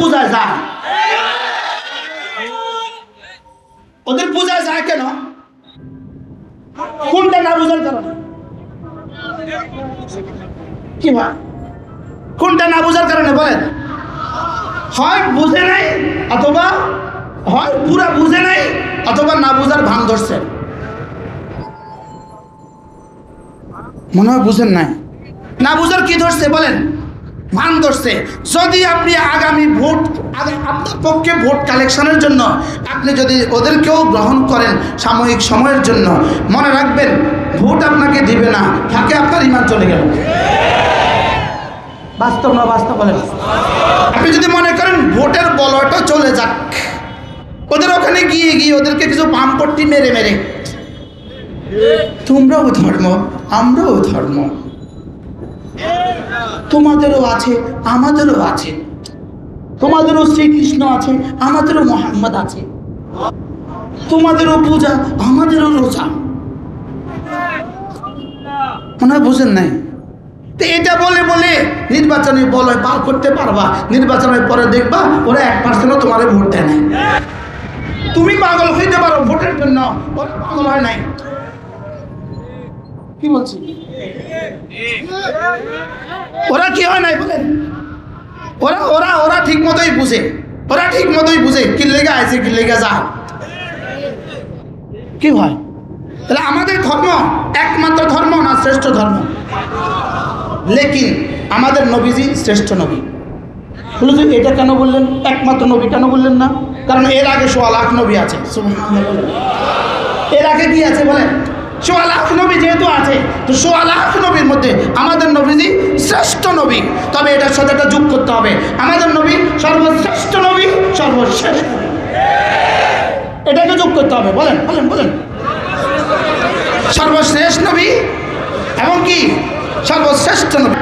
পূজায় যায়। ওদের পূজায় যায় কেন? কোনটা না বুঝার কারণে? কি ভাই, কোনটা না বুঝার কারণে বলেন? হয় বুঝে নাই, অথবা হয় পুরা বুঝে নাই, অথবা না বুঝার ভান ধরছে। মনে হয় বুঝেন নাই। না বুঝার কি ধরছে বলেন? ভান ধরছে। যদি আপনি আগামী ভোট, আপনার পক্ষে ভোট কালেকশনের জন্য আপনি যদি ওদেরকেও গ্রহণ করেন সাময়িক সময়ের জন্য, মনে রাখবেন ভোট আপনাকে দিবে না, ফাঁকে আপনার ঈমান চলে গেল। বাস্তব না বাস্তব বলেন? আপনি যদি মনে করেন ভোটের বলয়টা চলে যাক, ওদের ওখানে গিয়ে গিয়ে ওদেরকে কিছু পাম্পট্টি মেরে মেরে, তোমরাও ধর্ম আমরাও ধর্ম, তোমাদেরও আছে আমাদেরও আছে, তোমাদেরও শ্রীকৃষ্ণ আছে আমাদেরও মোহাম্মদ আছে, তোমাদেরও পূজা আমাদেরও রোজা। মনে হয় বুঝেন নাই? তো এটা বলে বলে নির্বাচনী বলয় পার করতে পারবা, নির্বাচনের পরে দেখবা ওরা 1% তোমার ভোট দেয় নাই। তুমি পাগল হইতে পারো ভোটের জন্য, ওরা পাগল হয় নাই। কি বলছি? ওরা কি হয় নাই বলেন? ওরা ওরা ওরা ঠিক মতোই বুঝে, ওরা ঠিক মতোই বুঝে কি লেগে আছে কি লেগে যা। কি হয় তাহলে আমাদের ধর্ম একমাত্র ধর্ম না শ্রেষ্ঠ ধর্ম? লেকিন আমাদের নবীজি শ্রেষ্ঠ নবী। বলে যে এটা কেন বললেন একমাত্র নবী, কেন বললেন না? কারণ এর আগে 1.25 লাখ নবী আছে। এর আগে কি আছে বলেন? 1.25 লাখ নবী যেহেতু আছে, তো 1.25 লাখ নবীর মধ্যে আমাদের নবীজি শ্রেষ্ঠ নবী। তবে এটার সাথে একটা যোগ করতে হবে, আমাদের নবী সর্বশ্রেষ্ঠ নবী, সর্বশ্রেষ্ঠ, এটাকে যোগ করতে হবে। বলেন বলেন বলেন, সর্বশ্রেষ্ঠ নবী এবং কি সর্বশ্রেষ্ঠ নবী।